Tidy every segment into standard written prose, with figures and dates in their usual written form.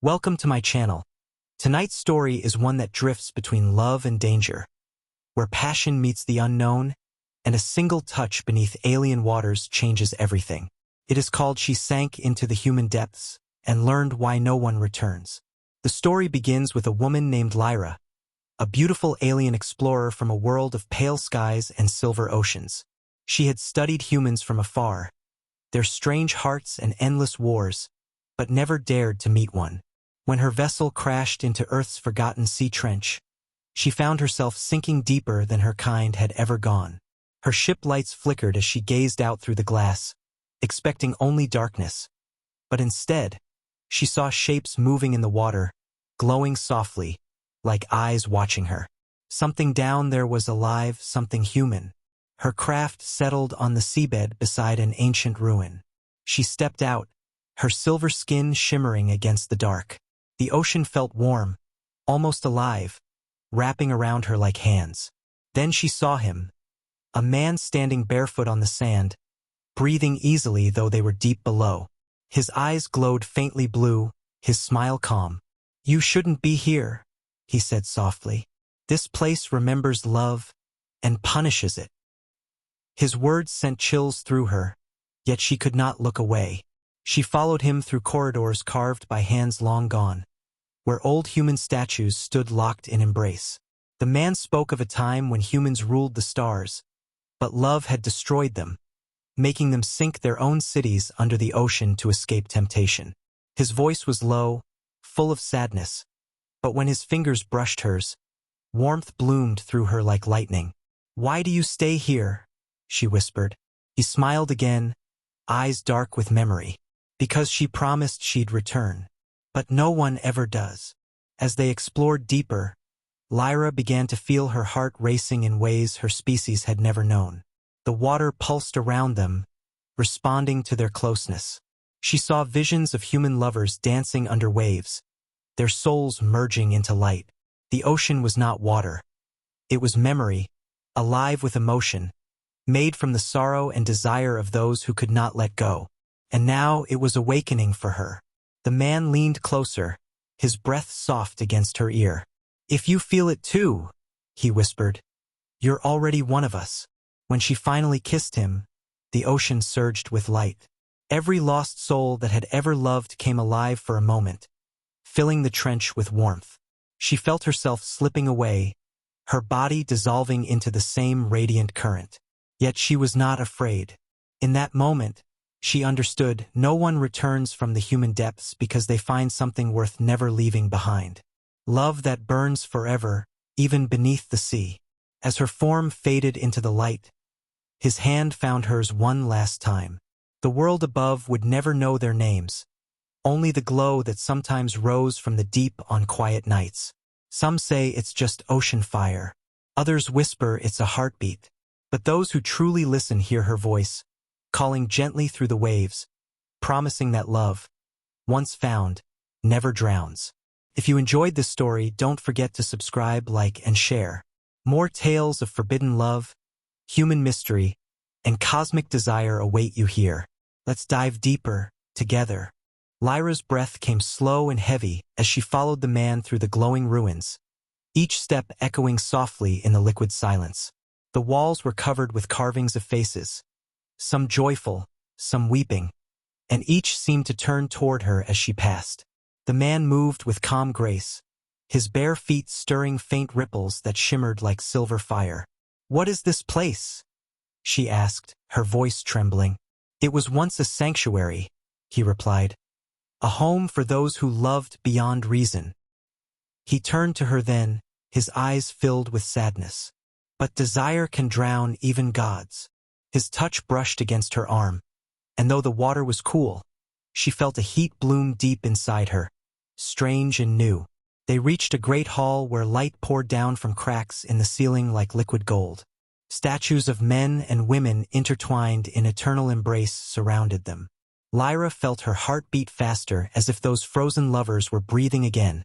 Welcome to my channel. Tonight's story is one that drifts between love and danger, where passion meets the unknown, and a single touch beneath alien waters changes everything. It is called She Sank into the Human Depths and Learned Why No One Returns. The story begins with a woman named Lyra, a beautiful alien explorer from a world of pale skies and silver oceans. She had studied humans from afar, their strange hearts and endless wars, but never dared to meet one. When her vessel crashed into Earth's forgotten sea trench, she found herself sinking deeper than her kind had ever gone. Her ship lights flickered as she gazed out through the glass, expecting only darkness. But instead, she saw shapes moving in the water, glowing softly, like eyes watching her. Something down there was alive, something human. Her craft settled on the seabed beside an ancient ruin. She stepped out, her silver skin shimmering against the dark. The ocean felt warm, almost alive, wrapping around her like hands. Then she saw him, a man standing barefoot on the sand, breathing easily though they were deep below. His eyes glowed faintly blue, his smile calm. "You shouldn't be here," he said softly. "This place remembers love and punishes it." His words sent chills through her, yet she could not look away. She followed him through corridors carved by hands long gone, where old human statues stood locked in embrace. The man spoke of a time when humans ruled the stars, but love had destroyed them, making them sink their own cities under the ocean to escape temptation. His voice was low, full of sadness, but when his fingers brushed hers, warmth bloomed through her like lightning. "Why do you stay here?" she whispered. He smiled again, eyes dark with memory. "Because she promised she'd return. But no one ever does." As they explored deeper, Lyra began to feel her heart racing in ways her species had never known. The water pulsed around them, responding to their closeness. She saw visions of human lovers dancing under waves, their souls merging into light. The ocean was not water. It was memory, alive with emotion, made from the sorrow and desire of those who could not let go. And now it was awakening for her. The man leaned closer, his breath soft against her ear. "If you feel it too," he whispered, "you're already one of us." When she finally kissed him, the ocean surged with light. Every lost soul that had ever loved came alive for a moment, filling the trench with warmth. She felt herself slipping away, her body dissolving into the same radiant current. Yet she was not afraid. In that moment, she understood no one returns from the human depths because they find something worth never leaving behind. Love that burns forever, even beneath the sea. As her form faded into the light, his hand found hers one last time. The world above would never know their names, only the glow that sometimes rose from the deep on quiet nights. Some say it's just ocean fire. Others whisper it's a heartbeat. But those who truly listen hear her voice, calling gently through the waves, promising that love, once found, never drowns. If you enjoyed this story, don't forget to subscribe, like, and share. More tales of forbidden love, human mystery, and cosmic desire await you here. Let's dive deeper, together. Lyra's breath came slow and heavy as she followed the man through the glowing ruins, each step echoing softly in the liquid silence. The walls were covered with carvings of faces, some joyful, some weeping, and each seemed to turn toward her as she passed. The man moved with calm grace, his bare feet stirring faint ripples that shimmered like silver fire. "What is this place?" she asked, her voice trembling. "It was once a sanctuary," he replied, "a home for those who loved beyond reason." He turned to her then, his eyes filled with sadness. "But desire can drown even gods." His touch brushed against her arm, and though the water was cool, she felt a heat bloom deep inside her, strange and new. They reached a great hall where light poured down from cracks in the ceiling like liquid gold. Statues of men and women intertwined in eternal embrace surrounded them. Lyra felt her heart beat faster as if those frozen lovers were breathing again,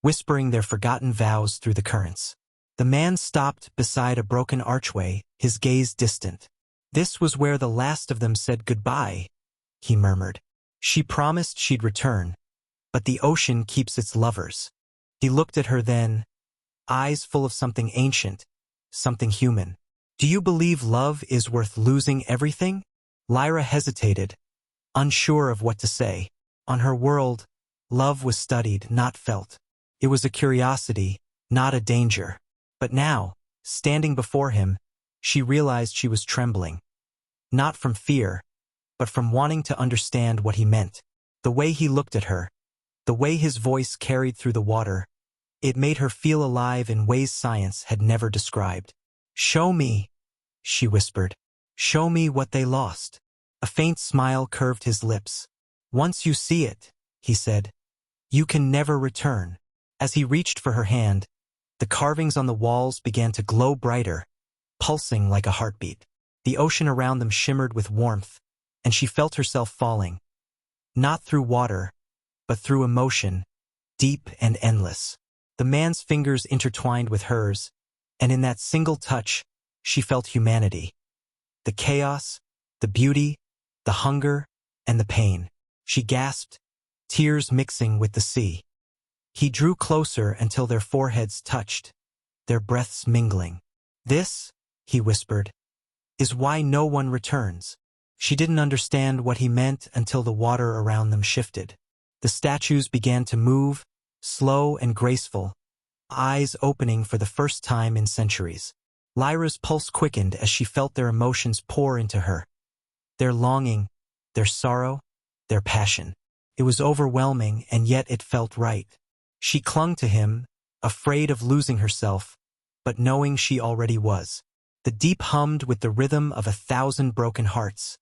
whispering their forgotten vows through the currents. The man stopped beside a broken archway, his gaze distant. "This was where the last of them said goodbye," he murmured. "She promised she'd return, but the ocean keeps its lovers. He looked at her then, eyes full of something ancient, something human. Do you believe love is worth losing everything? Lyra hesitated, unsure of what to say. On her world, love was studied, not felt. It was a curiosity, not a danger. But now, standing before him, she realized she was trembling. Not from fear, but from wanting to understand what he meant. The way he looked at her, the way his voice carried through the water, it made her feel alive in ways science had never described. "Show me," she whispered. "Show me what they lost." A faint smile curved his lips. "Once you see it," he said, "you can never return." As he reached for her hand, the carvings on the walls began to glow brighter, pulsing like a heartbeat. The ocean around them shimmered with warmth, and she felt herself falling. Not through water, but through emotion, deep and endless. The man's fingers intertwined with hers, and in that single touch, she felt humanity. The chaos, the beauty, the hunger, and the pain. She gasped, tears mixing with the sea. He drew closer until their foreheads touched, their breaths mingling. "This," he whispered, "is why no one returns." She didn't understand what he meant until the water around them shifted. The statues began to move, slow and graceful, eyes opening for the first time in centuries. Lyra's pulse quickened as she felt their emotions pour into her. Their longing, their sorrow, their passion. It was overwhelming, and yet it felt right. She clung to him, afraid of losing herself, but knowing she already was. The deep hummed with the rhythm of 1,000 broken hearts,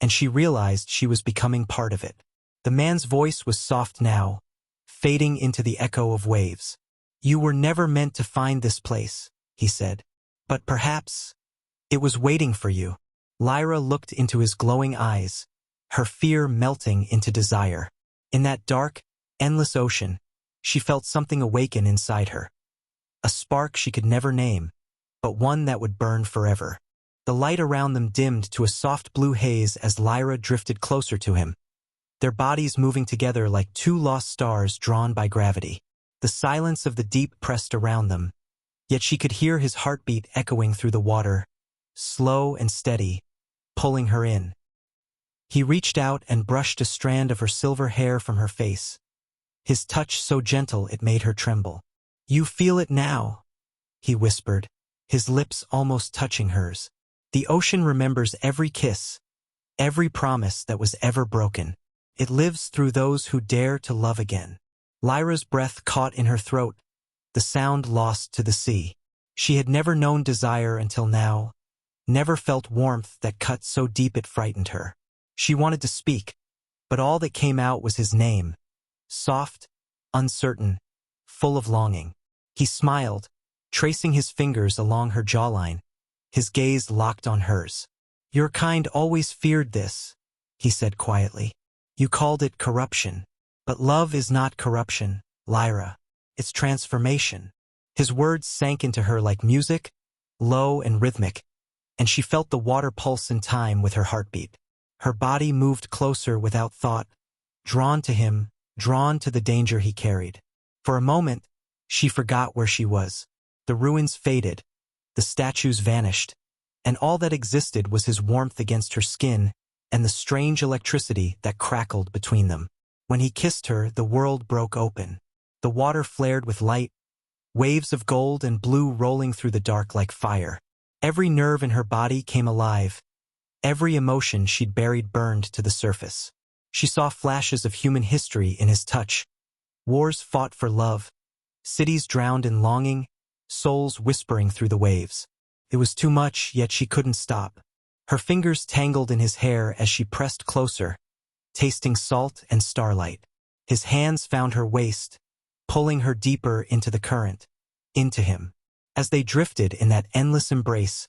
and she realized she was becoming part of it. The man's voice was soft now, fading into the echo of waves. "You were never meant to find this place," he said. "But perhaps it was waiting for you." Lyra looked into his glowing eyes, her fear melting into desire. In that dark, endless ocean, she felt something awaken inside her. A spark she could never name, but one that would burn forever. The light around them dimmed to a soft blue haze as Lyra drifted closer to him, their bodies moving together like two lost stars drawn by gravity. The silence of the deep pressed around them, yet she could hear his heartbeat echoing through the water, slow and steady, pulling her in. He reached out and brushed a strand of her silver hair from her face, his touch so gentle it made her tremble. "You feel it now," he whispered, his lips almost touching hers. "The ocean remembers every kiss, every promise that was ever broken. It lives through those who dare to love again." Lyra's breath caught in her throat, the sound lost to the sea. She had never known desire until now, never felt warmth that cut so deep it frightened her. She wanted to speak, but all that came out was his name, soft, uncertain, full of longing. He smiled, tracing his fingers along her jawline, his gaze locked on hers. "Your kind always feared this," he said quietly. "You called it corruption. But love is not corruption, Lyra. It's transformation." His words sank into her like music, low and rhythmic, and she felt the water pulse in time with her heartbeat. Her body moved closer without thought, drawn to him, drawn to the danger he carried. For a moment, she forgot where she was. The ruins faded, the statues vanished, and all that existed was his warmth against her skin and the strange electricity that crackled between them. When he kissed her, the world broke open. The water flared with light, waves of gold and blue rolling through the dark like fire. Every nerve in her body came alive. Every emotion she'd buried burned to the surface. She saw flashes of human history in his touch. Wars fought for love, cities drowned in longing, souls whispering through the waves. It was too much, yet she couldn't stop. Her fingers tangled in his hair as she pressed closer, tasting salt and starlight. His hands found her waist, pulling her deeper into the current, into him. As they drifted in that endless embrace,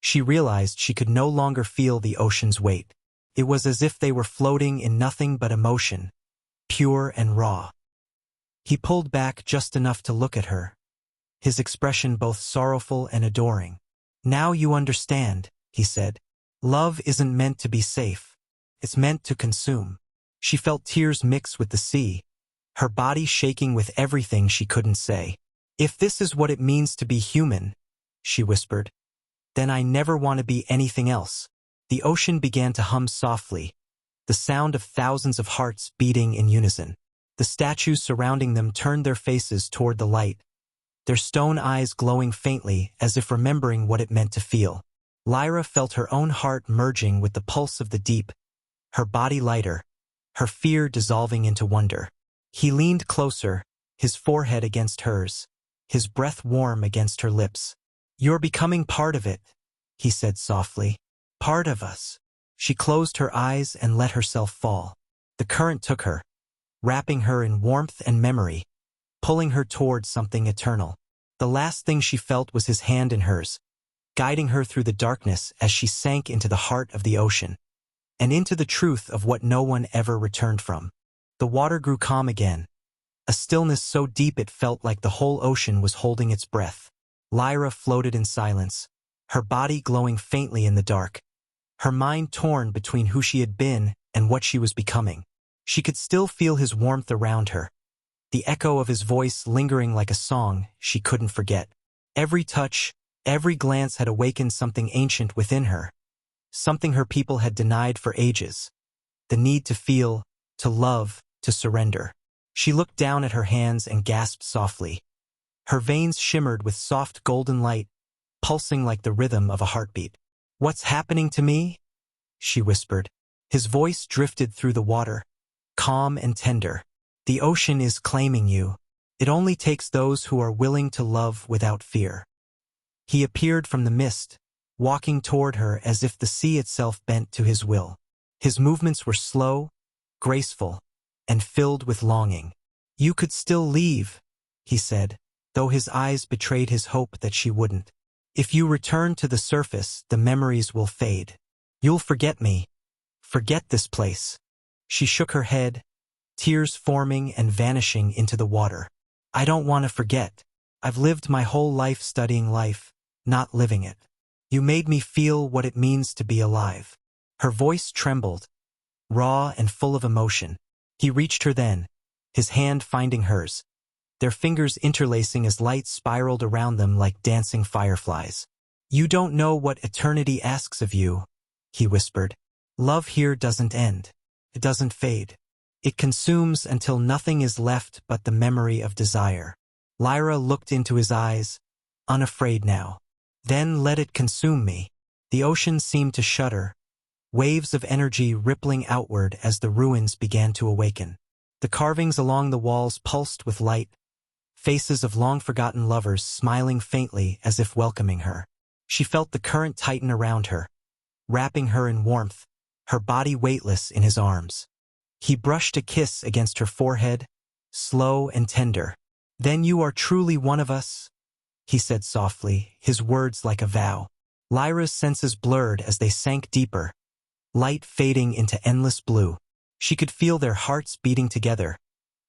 she realized she could no longer feel the ocean's weight. It was as if they were floating in nothing but emotion, pure and raw. He pulled back just enough to look at her, his expression both sorrowful and adoring. "Now you understand," he said. "Love isn't meant to be safe. It's meant to consume." She felt tears mix with the sea, her body shaking with everything she couldn't say. "If this is what it means to be human," she whispered, "then I never want to be anything else." The ocean began to hum softly, the sound of thousands of hearts beating in unison. The statues surrounding them turned their faces toward the light, their stone eyes glowing faintly as if remembering what it meant to feel. Lyra felt her own heart merging with the pulse of the deep, her body lighter, her fear dissolving into wonder. He leaned closer, his forehead against hers, his breath warm against her lips. "You're becoming part of it," he said softly. "Part of us." She closed her eyes and let herself fall. The current took her, wrapping her in warmth and memory, pulling her toward something eternal. The last thing she felt was his hand in hers, guiding her through the darkness as she sank into the heart of the ocean, and into the truth of what no one ever returned from. The water grew calm again, a stillness so deep it felt like the whole ocean was holding its breath. Lyra floated in silence, her body glowing faintly in the dark, her mind torn between who she had been and what she was becoming. She could still feel his warmth around her, the echo of his voice lingering like a song she couldn't forget. Every touch, every glance had awakened something ancient within her, something her people had denied for ages, the need to feel, to love, to surrender. She looked down at her hands and gasped softly. Her veins shimmered with soft golden light, pulsing like the rhythm of a heartbeat. "What's happening to me?" she whispered. His voice drifted through the water, calm and tender. "The ocean is claiming you. It only takes those who are willing to love without fear." He appeared from the mist, walking toward her as if the sea itself bent to his will. His movements were slow, graceful, and filled with longing. "You could still leave," he said, though his eyes betrayed his hope that she wouldn't. "If you return to the surface, the memories will fade. You'll forget me. Forget this place." She shook her head, tears forming and vanishing into the water. "I don't want to forget. I've lived my whole life studying life, not living it. You made me feel what it means to be alive." Her voice trembled, raw and full of emotion. He reached her then, his hand finding hers, their fingers interlacing as light spiraled around them like dancing fireflies. "You don't know what eternity asks of you," he whispered. "Love here doesn't end. It doesn't fade. It consumes until nothing is left but the memory of desire." Lyra looked into his eyes, unafraid now. "Then let it consume me." The ocean seemed to shudder, waves of energy rippling outward as the ruins began to awaken. The carvings along the walls pulsed with light, faces of long-forgotten lovers smiling faintly as if welcoming her. She felt the current tighten around her, wrapping her in warmth, her body weightless in his arms. He brushed a kiss against her forehead, slow and tender. "Then you are truly one of us?" he said softly, his words like a vow. Lyra's senses blurred as they sank deeper, light fading into endless blue. She could feel their hearts beating together,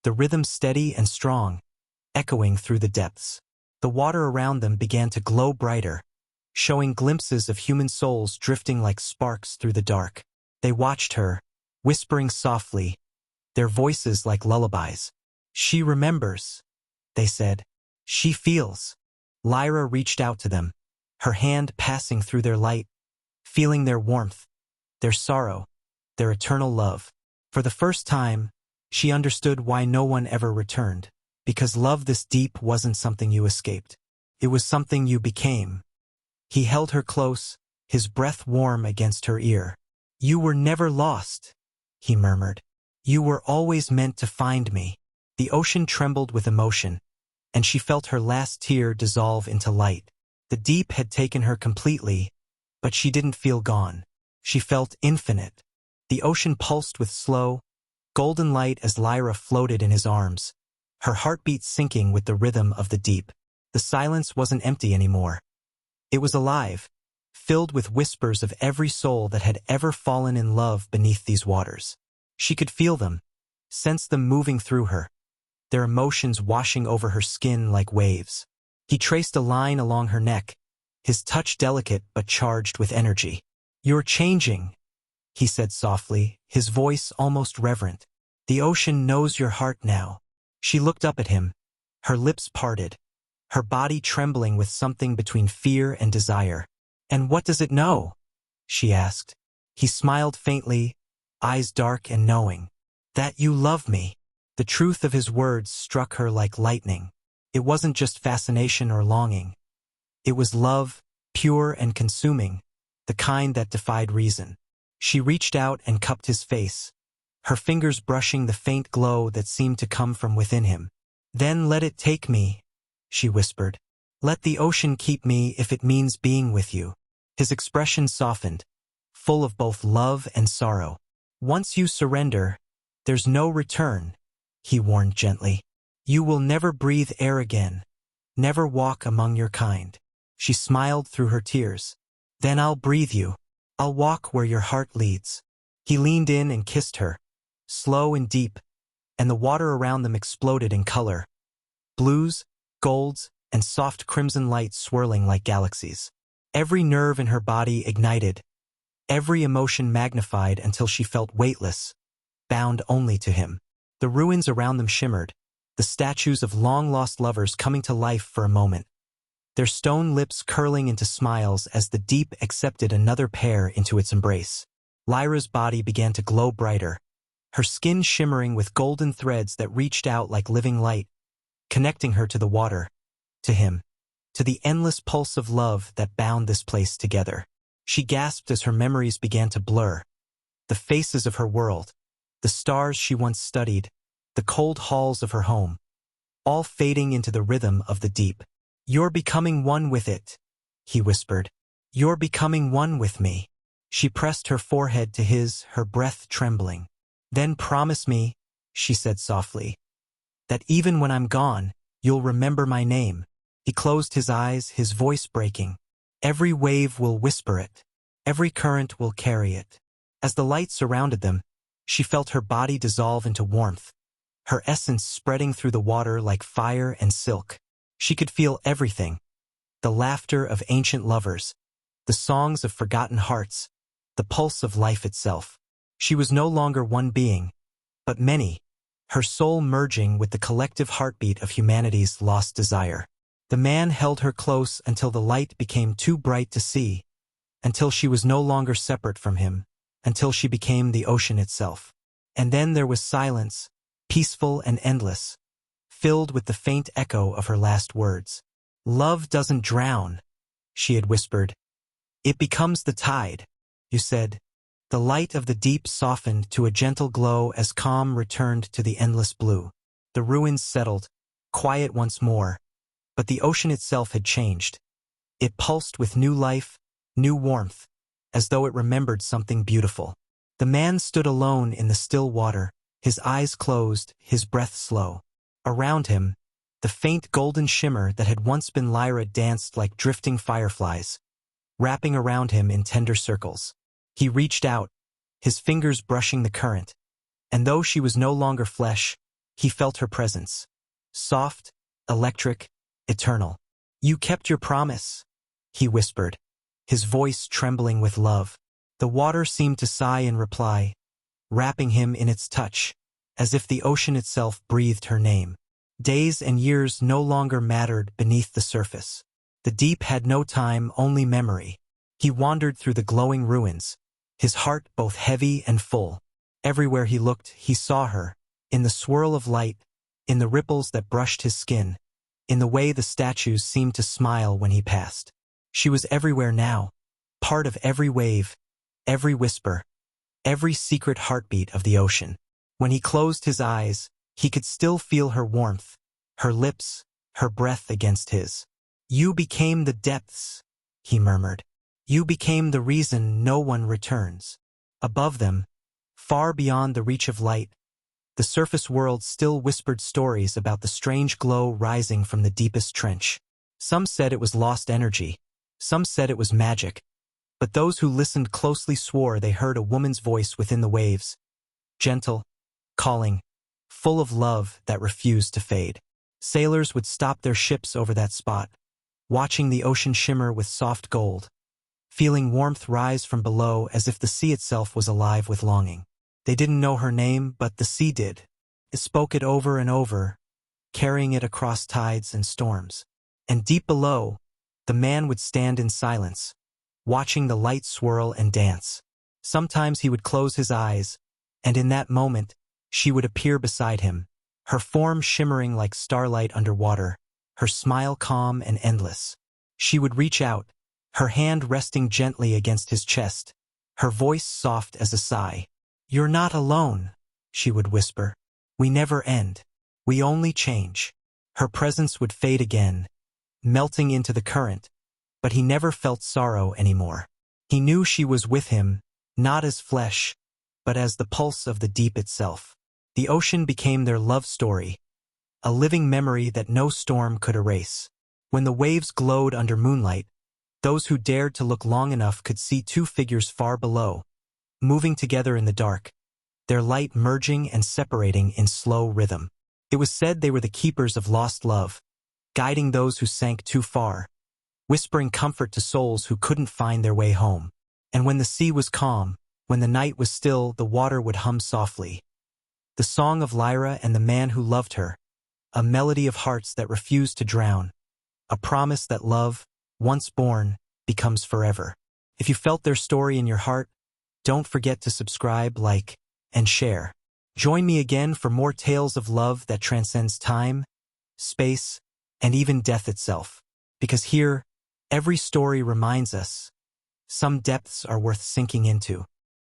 the rhythm steady and strong, echoing through the depths. The water around them began to glow brighter, showing glimpses of human souls drifting like sparks through the dark. They watched her, whispering softly, their voices like lullabies. "She remembers," they said. "She feels." Lyra reached out to them, her hand passing through their light, feeling their warmth, their sorrow, their eternal love. For the first time, she understood why no one ever returned, because love this deep wasn't something you escaped. It was something you became. He held her close, his breath warm against her ear. "You were never lost," he murmured. "You were always meant to find me." The ocean trembled with emotion, and she felt her last tear dissolve into light. The deep had taken her completely, but she didn't feel gone. She felt infinite. The ocean pulsed with slow, golden light as Lyra floated in his arms, her heartbeat syncing with the rhythm of the deep. The silence wasn't empty anymore. It was alive, filled with whispers of every soul that had ever fallen in love beneath these waters. She could feel them, sense them moving through her, their emotions washing over her skin like waves. He traced a line along her neck, his touch delicate but charged with energy. "You're changing," he said softly, his voice almost reverent. "The ocean knows your heart now." She looked up at him, her lips parted, her body trembling with something between fear and desire. "And what does it know?" she asked. He smiled faintly, eyes dark and knowing. "That you love me." The truth of his words struck her like lightning. It wasn't just fascination or longing. It was love, pure and consuming, the kind that defied reason. She reached out and cupped his face, her fingers brushing the faint glow that seemed to come from within him. "Then let it take me," she whispered. "Let the ocean keep me if it means being with you." His expression softened, full of both love and sorrow. "Once you surrender, there's no return," he warned gently. "You will never breathe air again, never walk among your kind." She smiled through her tears. "Then I'll breathe you. I'll walk where your heart leads." He leaned in and kissed her, slow and deep, and the water around them exploded in color. Blues, golds, and soft crimson light swirling like galaxies. Every nerve in her body ignited, every emotion magnified until she felt weightless, bound only to him. The ruins around them shimmered, the statues of long-lost lovers coming to life for a moment, their stone lips curling into smiles as the deep accepted another pair into its embrace. Lyra's body began to glow brighter, her skin shimmering with golden threads that reached out like living light, connecting her to the water, to him, to the endless pulse of love that bound this place together. She gasped as her memories began to blur. The faces of her world, the stars she once studied, the cold halls of her home, all fading into the rhythm of the deep. "You're becoming one with it," he whispered. "You're becoming one with me." She pressed her forehead to his, her breath trembling. "Then promise me," she said softly, "that even when I'm gone, you'll remember my name." He closed his eyes, his voice breaking. "Every wave will whisper it. Every current will carry it." As the light surrounded them, she felt her body dissolve into warmth, her essence spreading through the water like fire and silk. She could feel everything, the laughter of ancient lovers, the songs of forgotten hearts, the pulse of life itself. She was no longer one being, but many, her soul merging with the collective heartbeat of humanity's lost desire. The man held her close until the light became too bright to see, until she was no longer separate from him, until she became the ocean itself. And then there was silence, peaceful and endless, filled with the faint echo of her last words. "Love doesn't drown," she had whispered. "It becomes the tide." "You said." The light of the deep softened to a gentle glow as calm returned to the endless blue. The ruins settled, quiet once more, but the ocean itself had changed. It pulsed with new life, new warmth, as though it remembered something beautiful. The man stood alone in the still water, his eyes closed, his breath slow. Around him, the faint golden shimmer that had once been Lyra danced like drifting fireflies, wrapping around him in tender circles. He reached out, his fingers brushing the current, and though she was no longer flesh, he felt her presence. Soft, electric, eternal. "You kept your promise," he whispered, his voice trembling with love. The water seemed to sigh in reply, wrapping him in its touch, as if the ocean itself breathed her name. Days and years no longer mattered beneath the surface. The deep had no time, only memory. He wandered through the glowing ruins, his heart both heavy and full. Everywhere he looked, he saw her, in the swirl of light, in the ripples that brushed his skin, in the way the statues seemed to smile when he passed. She was everywhere now, part of every wave, every whisper, every secret heartbeat of the ocean. When he closed his eyes, he could still feel her warmth, her lips, her breath against his. "You became the depths," he murmured. "You became the reason no one returns." Above them, far beyond the reach of light, the surface world still whispered stories about the strange glow rising from the deepest trench. Some said it was lost energy, some said it was magic, but those who listened closely swore they heard a woman's voice within the waves, gentle, calling, full of love that refused to fade. Sailors would stop their ships over that spot, watching the ocean shimmer with soft gold, feeling warmth rise from below as if the sea itself was alive with longing. They didn't know her name, but the sea did. It spoke it over and over, carrying it across tides and storms. And deep below, the man would stand in silence, watching the light swirl and dance. Sometimes he would close his eyes, and in that moment, she would appear beside him, her form shimmering like starlight underwater, her smile calm and endless. She would reach out, her hand resting gently against his chest, her voice soft as a sigh. "You're not alone," she would whisper. "We never end. We only change." Her presence would fade again, melting into the current, but he never felt sorrow anymore. He knew she was with him, not as flesh, but as the pulse of the deep itself. The ocean became their love story, a living memory that no storm could erase. When the waves glowed under moonlight, those who dared to look long enough could see two figures far below, moving together in the dark, their light merging and separating in slow rhythm. It was said they were the keepers of lost love, guiding those who sank too far, whispering comfort to souls who couldn't find their way home. And when the sea was calm, when the night was still, the water would hum softly. The song of Lyra and the man who loved her, a melody of hearts that refused to drown, a promise that love, once born, becomes forever. If you felt their story in your heart, don't forget to subscribe, like, and share. Join me again for more tales of love that transcends time, space, and even death itself. Because here, every story reminds us, some depths are worth sinking into.